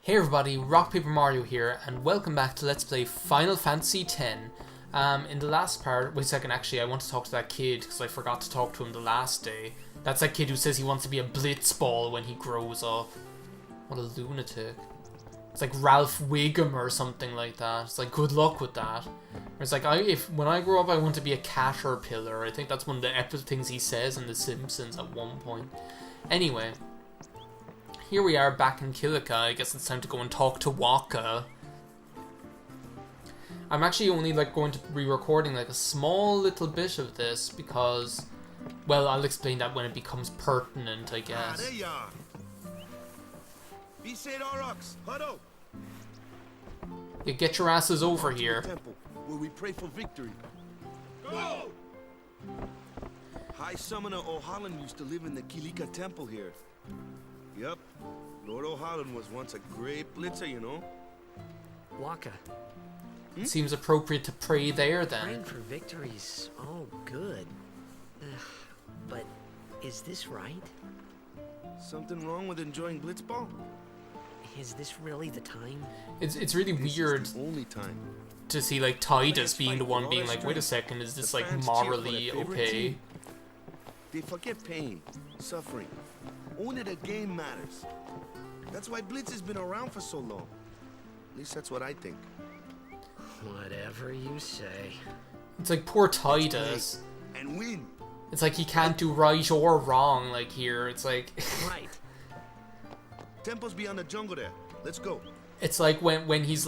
Hey everybody, RockPaperMario here, and welcome back to Let's Play Final Fantasy X. In the last part, wait a second, actually I want to talk to that kid, because I forgot to talk to him the last day. That's that kid who says he wants to be a blitzball when he grows up. What a lunatic. It's like Ralph Wiggum or something like that. It's like, good luck with that. It's like, when I grow up I want to be a caterpillar. I think that's one of the epic things he says in The Simpsons at one point. Anyway. Here we are back in Kilika. I guess it's time to go and talk to Waka. I'm actually only going to be recording a small little bit of this because, well, I'll explain that when it becomes pertinent, I guess. There you are. Be said Aurochs, huddle. You get your asses over here. Temple where we pray for victory. Go! High Summoner O'Holland used to live in the Kilika Temple here. Yep, Lord O'Holland was once a great blitzer, you know. Waka. Seems appropriate to pray there, then. Praying for victories. Oh, good. But is this right? Something wrong with enjoying blitzball? Is this really the time? It's really weird This is the only time. to see Titus being the one being like, wait a second, is this morally okay? They forget pain, suffering. Only the game matters. That's why Blitz has been around for so long. At least that's what I think. Whatever you say. It's like poor Titus. And win. It's like he can't do right or wrong here. It's like Right. Temple's beyond the jungle there. Let's go. it's like when he's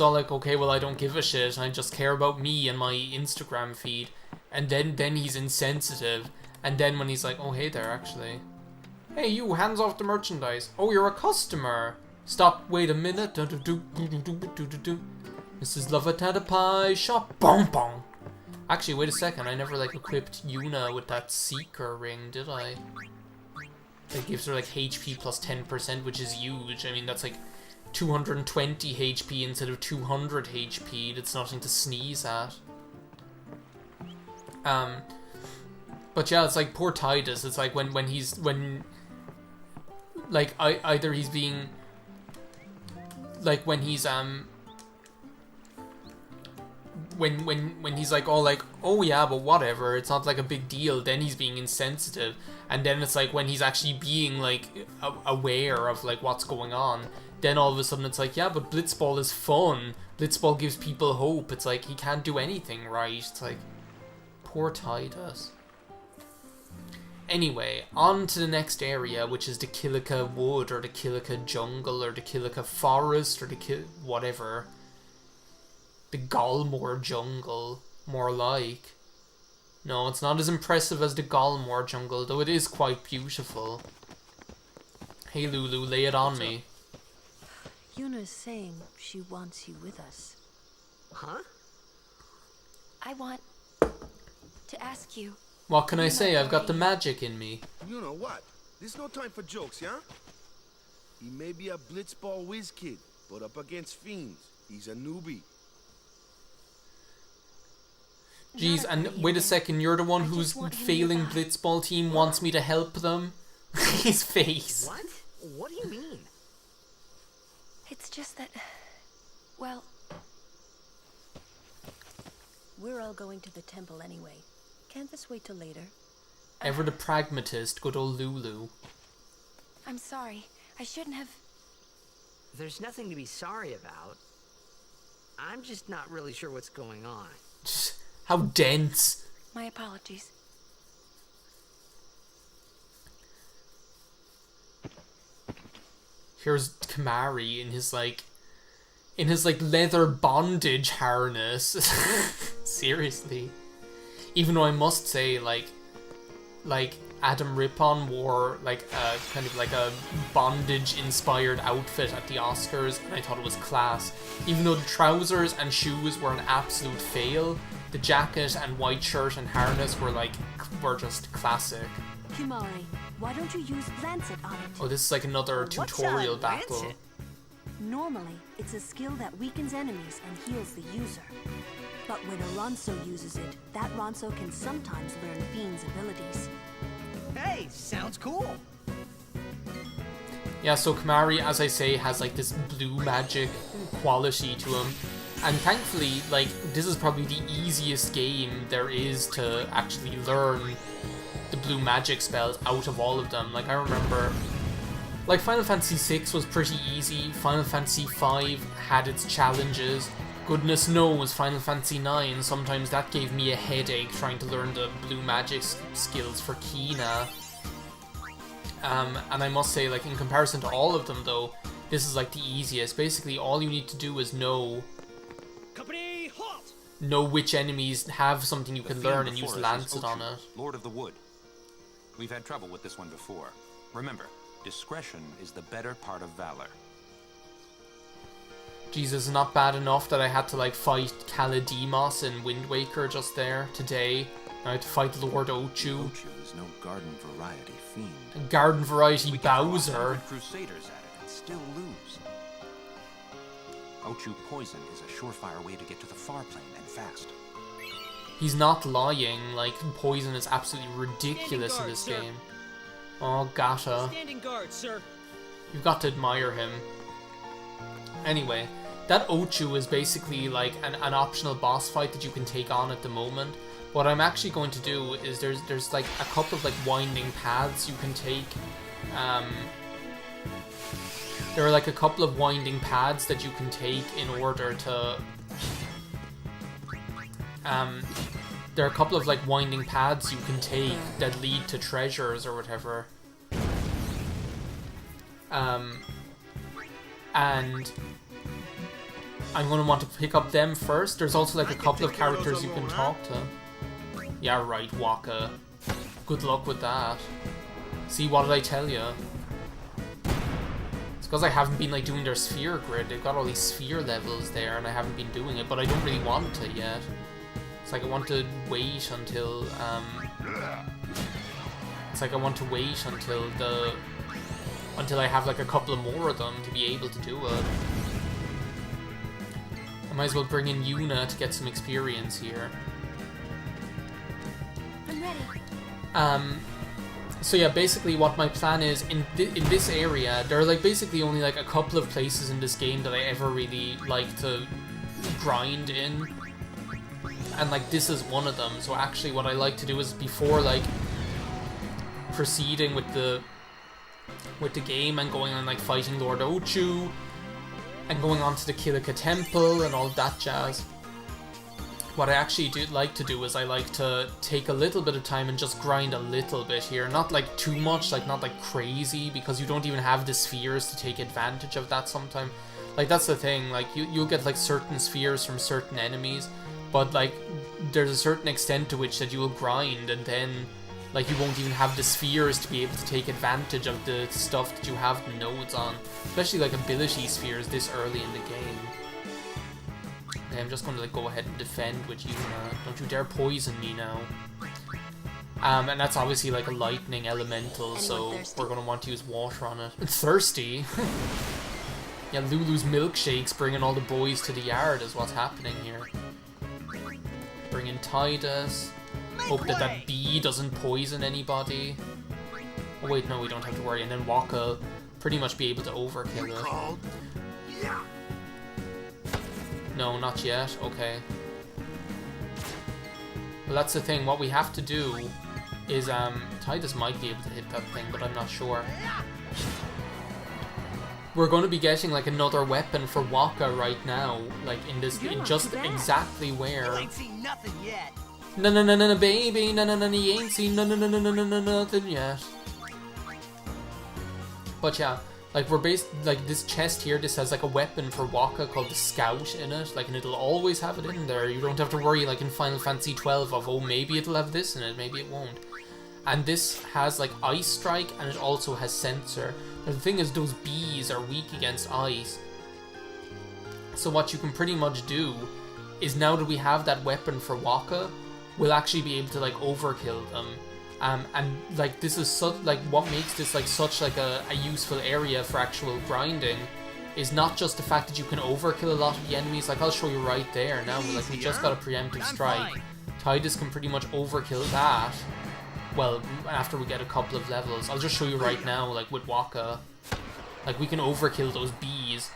all like, okay, well I don't give a shit, I just care about me and my Instagram feed, and then he's insensitive, and then when he's like, oh hey there actually. Hey you, hands off the merchandise. Oh, you're a customer. Stop, wait a minute. Mrs. Lovatata Pie shop. Bong bong. Actually, wait a second. I never equipped Yuna with that Seeker ring, did I? It gives her HP plus 10%, which is huge. I mean, that's 220 HP instead of 200 HP. That's nothing to sneeze at. But yeah, it's poor Titus. It's when he's either he's being when he's when he's oh yeah, but whatever, it's not a big deal, then he's being insensitive, and then it's when he's actually being aware of what's going on, then all of a sudden it's yeah, but blitzball is fun, blitzball gives people hope. It's he can't do anything right. It's poor Titus. Anyway, on to the next area, which is the Kilika Wood, or the Kilika Jungle, or the Kilika Forest, or the whatever. The Galmore Jungle, more like. No, it's not as impressive as the Galmore Jungle, though it is quite beautiful. Hey Lulu, lay it on me. Yuna's saying she wants you with us. Huh? I want to ask you. What can I say? I've got the magic in me. You know what? There's no time for jokes, yeah? He may be a blitzball whiz kid, but up against fiends, he's a newbie. Jeez, and wait a second, you're the one who's failing blitzball team wants me to help them? His face. What? What do you mean? It's just that, well, we're all going to the temple anyway. Can't this wait till later? Ever the pragmatist, good old Lulu. I'm sorry. I shouldn't have. There's nothing to be sorry about. I'm just not really sure what's going on. How dense. My apologies. Here's Kamari in his leather bondage harness. Seriously. Even though I must say, Adam Rippon wore a bondage-inspired outfit at the Oscars, and I thought it was class. Even though the trousers and shoes were an absolute fail, the jacket and white shirt and harness were just classic. Kimari, why don't you use Lancet on it? Oh, this is another tutorial battle. Lancet? Normally, it's a skill that weakens enemies and heals the user. But when a Ronso uses it, that Ronso can sometimes learn Fiend's abilities. Hey, sounds cool. Yeah, so Kamari, as I say, has like this blue magic quality to him. And thankfully, like, this is probably the easiest game there is to actually learn the blue magic spells out of all of them. Like, I remember, like, Final Fantasy VI was pretty easy. Final Fantasy V had its challenges. Goodness knows, Final Fantasy IX, sometimes that gave me a headache trying to learn the blue magic skills for Kina. And I must say, like, in comparison to all of them, though, this is, like, the easiest. Basically, all you need to do is know which enemies have something you can learn and use Lancet on it. Lord of the Wood. We've had trouble with this one before. Remember, discretion is the better part of valor. Jesus, not bad enough that I had to, like, fight Kaladimos in Wind Waker just there, today. I had to fight Lord Ochu. Ochu is no garden variety fiend. A garden variety Bowser. Crusaders at it and still lose. Ochu poison is a surefire way to get to the far plane and fast. He's not lying, like, poison is absolutely ridiculous in this game. Oh, Gata. Standing guard, sir. You've got to admire him. Anyway, that Ochu is basically like an optional boss fight that you can take on at the moment. What I'm actually going to do is there's like a couple of like winding paths you can take. There are like a couple of winding paths that you can take in order to there are a couple of like winding paths you can take that lead to treasures or whatever. And I'm going to want to pick up them first. There's also like a couple of characters you can talk to. Yeah, right, Waka. Good luck with that. See, what did I tell you? It's because I haven't been like doing their Sphere Grid. They've got all these sphere levels there and I haven't been doing it, but I don't really want to yet. It's like I want to wait until until I have like a couple of more of them to be able to do it. I might as well bring in Yuna to get some experience here. I'm ready. So yeah, basically what my plan is, in this area, there are like basically only like a couple of places in this game that I ever really like to grind in. And like this is one of them, so actually what I like to do is before like proceeding with the game and going on like fighting Lord Ochu and going on to the Kilika Temple and all that jazz, what I actually like to do is I like to take a little bit of time and just grind a little bit here. Not like too much, like not like crazy, because you don't even have the spheres to take advantage of that sometimes. Like that's the thing, like you'll get like certain spheres from certain enemies, but like there's a certain extent to which that you will grind and then like you won't even have the spheres to be able to take advantage of the stuff that you have the nodes on, especially like ability spheres this early in the game. Okay, I'm just going to like go ahead and defend with you now. Don't you dare poison me now. And that's obviously like a lightning elemental, so we're going to want to use water on it. Thirsty? Yeah, Lulu's milkshakes bringing all the boys to the yard is what's happening here. Bring in Tidus. Hope that that bee doesn't poison anybody. Oh wait, no, we don't have to worry. And then Waka pretty much be able to overkill it. No, not yet. Okay. Well, that's the thing. What we have to do is, Tidus might be able to hit that thing, but I'm not sure. We're going to be getting like another weapon for Waka right now, like in just exactly where. Ain't seen nothing yet. No, baby, no, you ain't seen nothing yet. But yeah, like like this chest here, this has like a weapon for Waka called the Scout in it, like, and it'll always have it in there. You don't have to worry like in Final Fantasy 12 of, oh, maybe it'll have this in it, maybe it won't. And this has like Ice Strike, and it also has Sensor. Now the thing is, those bees are weak against ice. So what you can pretty much do is, now that we have that weapon for Waka, we'll actually be able to like overkill them. And like this is such like what makes this like such like a useful area for actual grinding is not just the fact that you can overkill a lot of the enemies. Like I'll show you right there now. Like we just got a preemptive strike. Tidus can pretty much overkill that. Well, after we get a couple of levels, I'll just show you right now, like with Waka. Like, we can overkill those bees.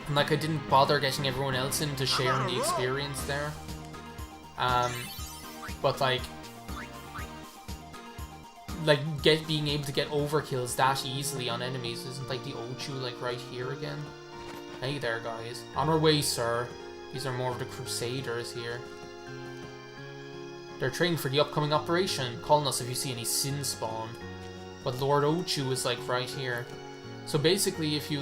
And, like, I didn't bother getting everyone else in to share in the experience there. But, like being able to get overkills that easily on enemies isn't, like, the Ochu, like, right here again. Hey there, guys. On our way, sir. These are more of the Crusaders here. They're training for the upcoming operation, calling us if you see any sin spawn. But Lord Ochu is, like, right here. So basically, if you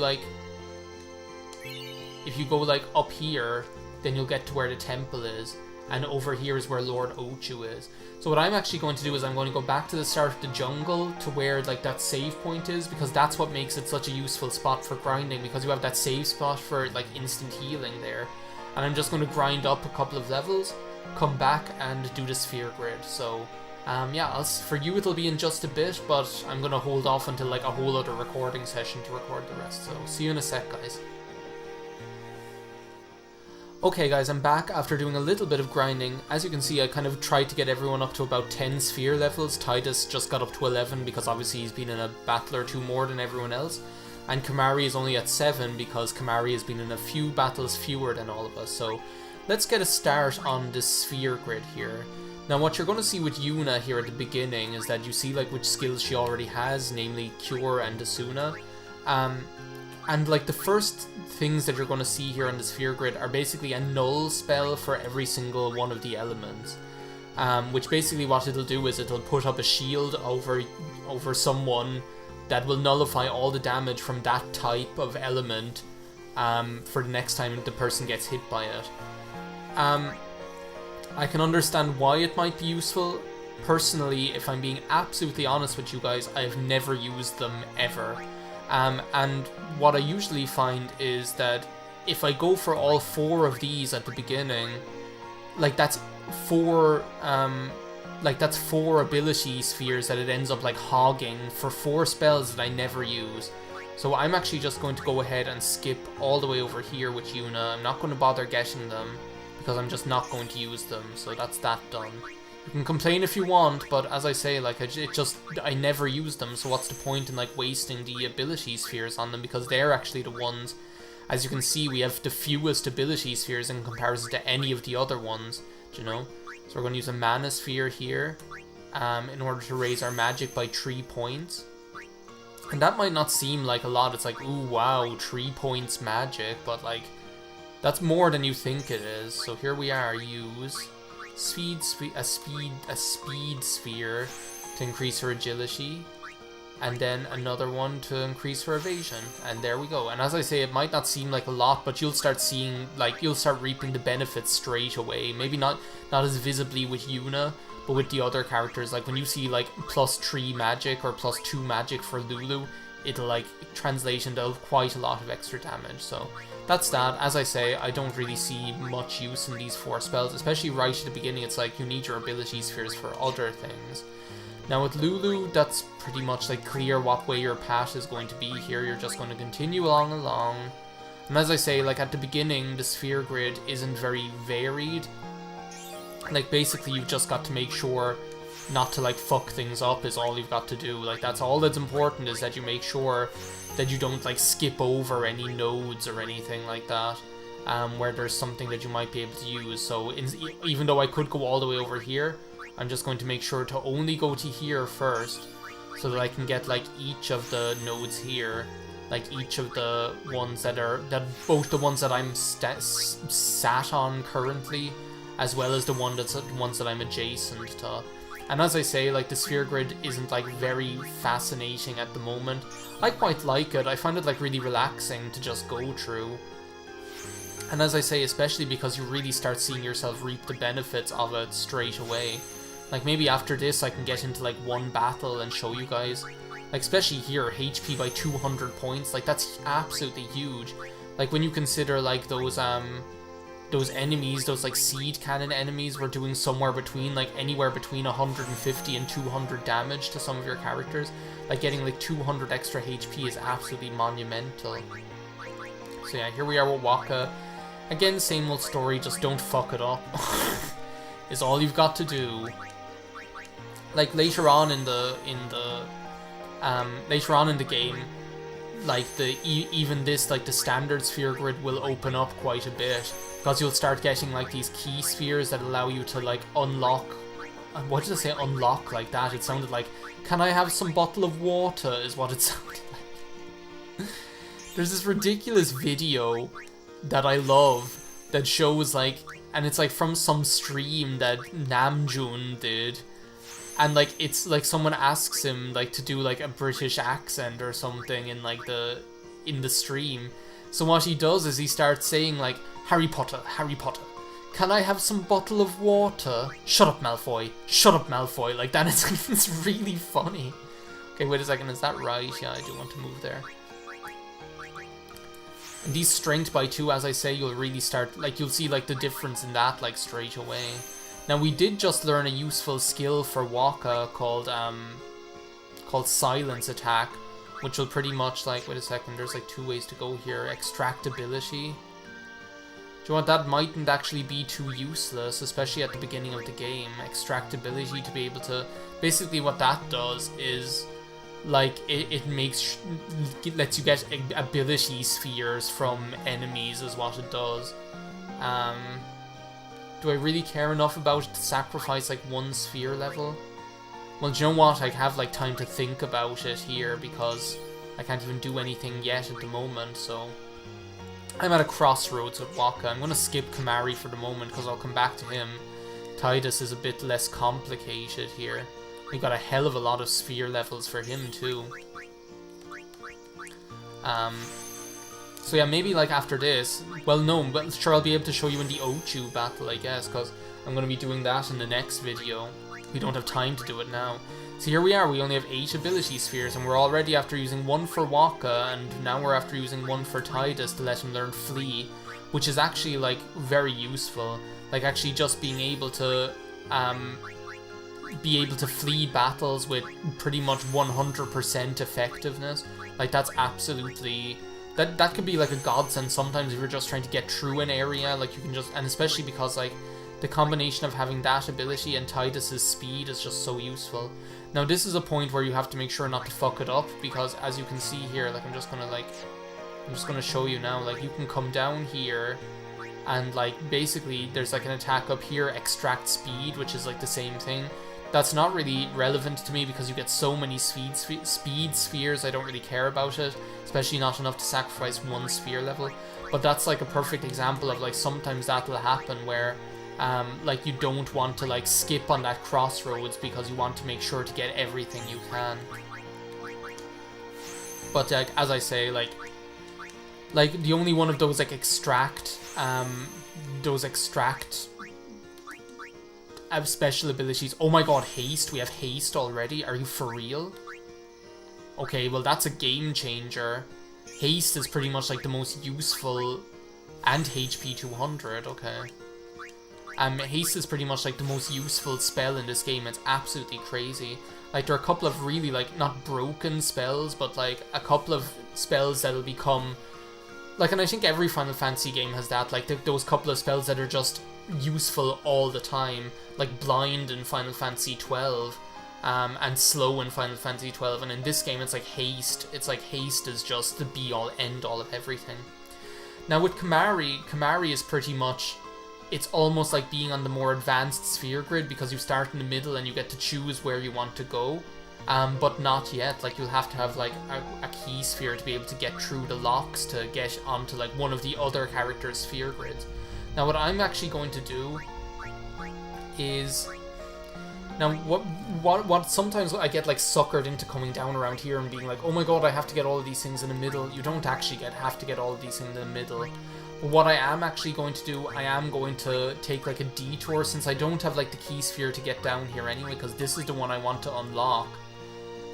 go, like, up here, then you'll get to where the temple is. And over here is where Lord Ochu is. So what I'm actually going to do is I'm going to go back to the start of the jungle to where, like, that save point is, because that's what makes it such a useful spot for grinding, because you have that save spot for, like, instant healing there. And I'm just going to grind up a couple of levels, come back and do the Sphere Grid. So yeah, for you it'll be in just a bit, but I'm going to hold off until, like, a whole other recording session to record the rest. So see you in a sec, guys. Okay guys, I'm back after doing a little bit of grinding. As you can see, I kind of tried to get everyone up to about 10 sphere levels. Titus just got up to 11 because obviously he's been in a battle or two more than everyone else. And Kamari is only at 7 because Kamari has been in a few battles fewer than all of us. So let's get a start on this Sphere Grid here. Now what you're going to see with Yuna here at the beginning is that you see, like, which skills she already has, namely Cure and Asuna. And, like, the first things that you're going to see here on the Sphere Grid are basically a null spell for every single one of the elements. Which basically what it'll do is it'll put up a shield over someone that will nullify all the damage from that type of element for the next time the person gets hit by it. I can understand why it might be useful. Personally, if I'm being absolutely honest with you guys, I've never used them ever. And what I usually find is that if I go for all 4 of these at the beginning, like, that's 4 ability spheres that it ends up, like, hogging for 4 spells that I never use. So I'm actually just going to go ahead and skip all the way over here with Yuna. I'm not going to bother getting them because I'm just not going to use them. So that's that done. You can complain if you want, but as I say, like, I never use them, so what's the point in, like, wasting the ability spheres on them, because they're actually the ones, as you can see, we have the fewest ability spheres in comparison to any of the other ones, do you know? So we're going to use a mana sphere here, in order to raise our magic by 3 points. And that might not seem like a lot, it's like, ooh, wow, 3 points magic, but, like, that's more than you think it is. So here we are, use a speed sphere to increase her agility, and then another one to increase her evasion, and there we go. And as I say, it might not seem like a lot, but you'll start seeing, like, you'll start reaping the benefits straight away. Maybe not as visibly with Yuna, but with the other characters. Like, when you see, like, +3 magic or +2 magic for Lulu, it'll, like, translate into quite a lot of extra damage. So that's that. As I say, I don't really see much use in these 4 spells, especially right at the beginning. It's like you need your ability spheres for other things. Now with Lulu, that's pretty much, like, clear what way your path is going to be here. You're just going to continue along. And as I say, like, at the beginning, the Sphere Grid isn't very varied. Like, basically you've just got to make sure not to, like, fuck things up is all you've got to do. Like, that's all that's important, is that you make sure that you don't, like, skip over any nodes or anything like that, where there's something that you might be able to use. So even though I could go all the way over here, I'm just going to make sure to only go to here first, so that I can get, like, each of the nodes here, like, each of the ones both the ones that I'm sat on currently, as well as the ones that I'm adjacent to. And as I say, like, the Sphere Grid isn't, like, very fascinating at the moment. I quite like it. I find it, like, really relaxing to just go through. And as I say, especially because you really start seeing yourself reap the benefits of it straight away. Like, maybe after this I can get into, like, one battle and show you guys. Like, especially here, HP by 200 points. Like, that's absolutely huge. Like, when you consider, like, those enemies, those, like, seed cannon enemies were doing somewhere between, like, anywhere between 150 and 200 damage to some of your characters. Like, getting, like, 200 extra HP is absolutely monumental. So yeah, here we are with Waka. Again, same old story, just don't fuck it up. Is all you've got to do. Like, later on in the game, like even this, like the standard sphere grid will open up quite a bit, because you'll start getting like these key spheres that allow you to like unlock. What did I say? Unlock like that? It sounded like, can I have some bottle of water? Is what it sounded like. There's this ridiculous video that I love that shows like, and it's like from some stream that Namjoon did. And like it's like someone asks him like to do like a British accent or something in like in the stream. So what he does is he starts saying like, Harry Potter, can I have some bottle of water? Shut up, Malfoy. Shut up, Malfoy. Like that. It's really funny. Okay, wait a second. Is that right? Yeah, I do want to move there. And these strength by 2, as I say, you'll really start, like, you'll see like the difference in that like straight away. Now we did just learn a useful skill for Waka called Silence Attack, which will pretty much like, wait a second, there's like 2 ways to go here. Extractability. Do you know what, that mightn't actually be too useless, especially at the beginning of the game. Extractability, to be able to, basically what that does is, like, it lets you get ability spheres from enemies is what it does. Do I really care enough about it to sacrifice like 1 sphere level? Well, do you know what? I have like time to think about it here because I can't even do anything yet at the moment, so... I'm at a crossroads with Waka. I'm going to skip Kamari for the moment because I'll come back to him. Tidus is a bit less complicated here. We've got a hell of a lot of sphere levels for him too. So yeah, maybe like after this, well no, but sure I'll be able to show you in the Ochu battle, I guess, because I'm going to be doing that in the next video. We don't have time to do it now. So here we are, we only have 8 ability spheres, and we're already after using 1 for Waka, and now we're after using 1 for Tidus to let him learn Flee, which is actually like very useful. Like actually just being able to flee battles with pretty much 100% effectiveness. Like that's absolutely... That could be like a godsend sometimes if you're just trying to get through an area, like you can just, and especially because like the combination of having that ability and Tidus's speed is just so useful. Now this is a point where you have to make sure not to fuck it up, because as you can see here, like I'm just gonna show you now, like you can come down here and like basically there's like an attack up here, extract speed, which is like the same thing. That's not really relevant to me because you get so many speed spheres, I don't really care about it, especially not enough to sacrifice 1 sphere level. But that's like a perfect example of like sometimes that'll happen where like you don't want to like skip on that crossroads because you want to make sure to get everything you can. But like as I say, like the only one of those like extract special abilities. Oh my god, haste. We have haste already. Are you for real? Okay, well that's a game changer. Haste is pretty much like the most useful, and HP 200. Okay. Haste is pretty much like the most useful spell in this game. It's absolutely crazy. Like there are a couple of really like not broken spells, but like a couple of spells that'll become like, and I think every Final Fantasy game has that, like those couple of spells that are just useful all the time, like Blind in Final Fantasy 12, and Slow in Final Fantasy 12, and in this game it's like Haste. It's like Haste is just the be-all, end-all of everything. Now with Kamari is pretty much, it's almost like being on the more advanced sphere grid, because you start in the middle and you get to choose where you want to go, but not yet. Like you'll have to have like a key sphere to be able to get through the locks to get onto like one of the other characters' sphere grids. Now what I'm actually going to do is, now what sometimes I get like suckered into coming down around here and being like, oh my god, I have to get all of these things in the middle. You don't actually have to get all of these things in the middle. But what I am actually going to do, I am going to take like a detour, since I don't have like the key sphere to get down here anyway, because this is the one I want to unlock.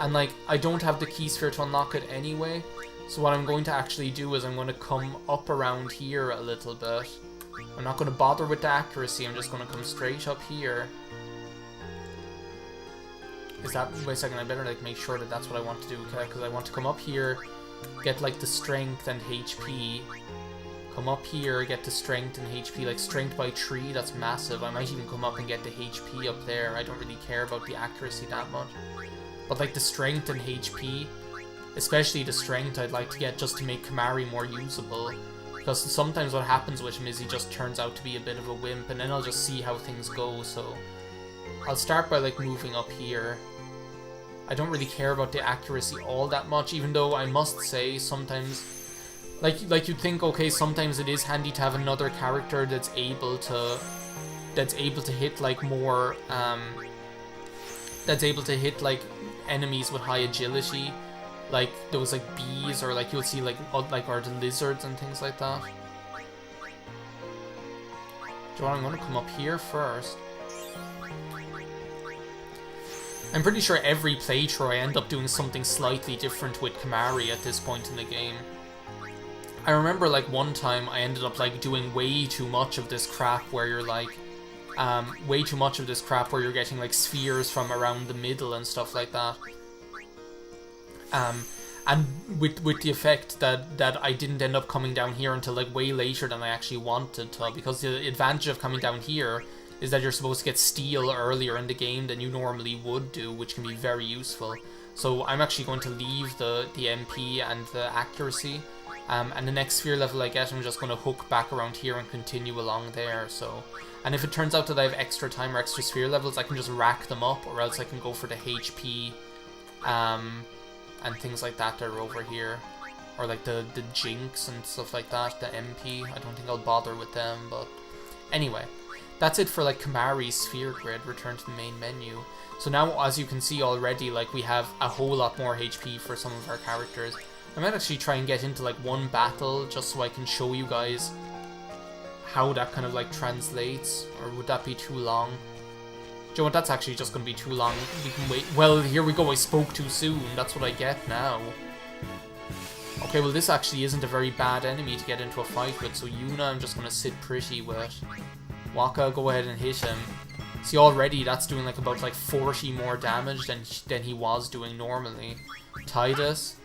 And like, I don't have the key sphere to unlock it anyway. So what I'm going to actually do is I'm going to come up around here a little bit. I'm not going to bother with the accuracy, I'm just going to come straight up here. Is that, wait a second, I better like make sure that that's what I want to do, because I want to come up here, get like the strength and HP. Come up here, get the strength and HP, like strength by 3, that's massive. I might even come up and get the HP up there. I don't really care about the accuracy that much. But like the strength and HP, especially the strength I'd like to get just to make Kimahri more usable. Because sometimes what happens with him is he just turns out to be a bit of a wimp, and then I'll just see how things go. So I'll start by like moving up here. I don't really care about the accuracy all that much, even though I must say sometimes, like you'd think, okay, sometimes it is handy to have another character that's able to hit like more, that's able to hit like enemies with high agility, like those like bees, or like you'll see like or the lizards and things like that. Do you know what, I'm gonna come up here first. I'm pretty sure every playthrough I end up doing something slightly different with Kimahri at this point in the game. I remember like one time I ended up like doing way too much of this crap where you're like, where you're getting like spheres from around the middle and stuff like that. And with the effect that I didn't end up coming down here until like way later than I actually wanted to, because the advantage of coming down here is that you're supposed to get steel earlier in the game than you normally would do, which can be very useful. So I'm actually going to leave the MP and the accuracy, and the next sphere level I get, I'm just going to hook back around here and continue along there. So, and if it turns out that I have extra time or extra sphere levels, I can just rack them up, or else I can go for the HP, and things like that are over here, or like the Jinx and stuff like that, the MP. I don't think I'll bother with them, but anyway. That's it for like Kimahri's Sphere Grid. Return to the main menu. So now, as you can see already, like we have a whole lot more HP for some of our characters. I might actually try and get into like one battle just so I can show you guys how that kind of like translates, or would that be too long? Do you know what, that's actually just going to be too long. We can wait. Well, here we go, I spoke too soon. That's what I get now. Okay, well this actually isn't a very bad enemy to get into a fight with, so Yuna I'm just going to sit pretty with. Wakka, go ahead and hit him. See, already that's doing like about like 40 more damage than he was doing normally. Tidus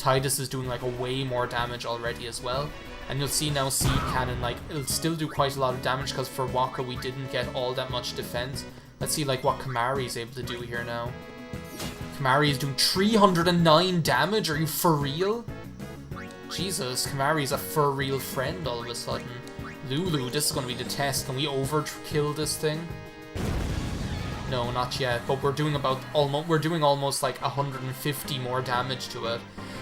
is doing like a way more damage already as well. And you'll see now Seed Cannon, like, it'll still do quite a lot of damage because for Wakka we didn't get all that much defense. Let's see like what Kimahri is able to do here now. Kimahri is doing 309 damage, are you for real? Jesus, Kimahri is a for real friend all of a sudden. Lulu, this is going to be the test. Can we overkill this thing? No, not yet. But we're doing almost like 150 more damage to it.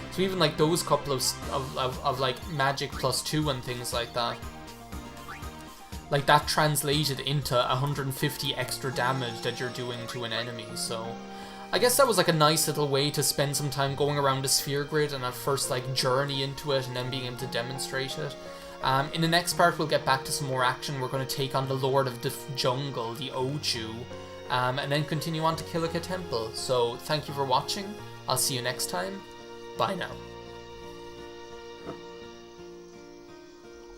So even like those couple of like magic +2 and things like that, like that translated into 150 extra damage that you're doing to an enemy. So I guess that was like a nice little way to spend some time going around the Sphere Grid and at first like journey into it and then being able to demonstrate it. In the next part, we'll get back to some more action. We're going to take on the Lord of the Jungle, the Ochu, and then continue on to Kilika Temple. So, thank you for watching. I'll see you next time. Bye now.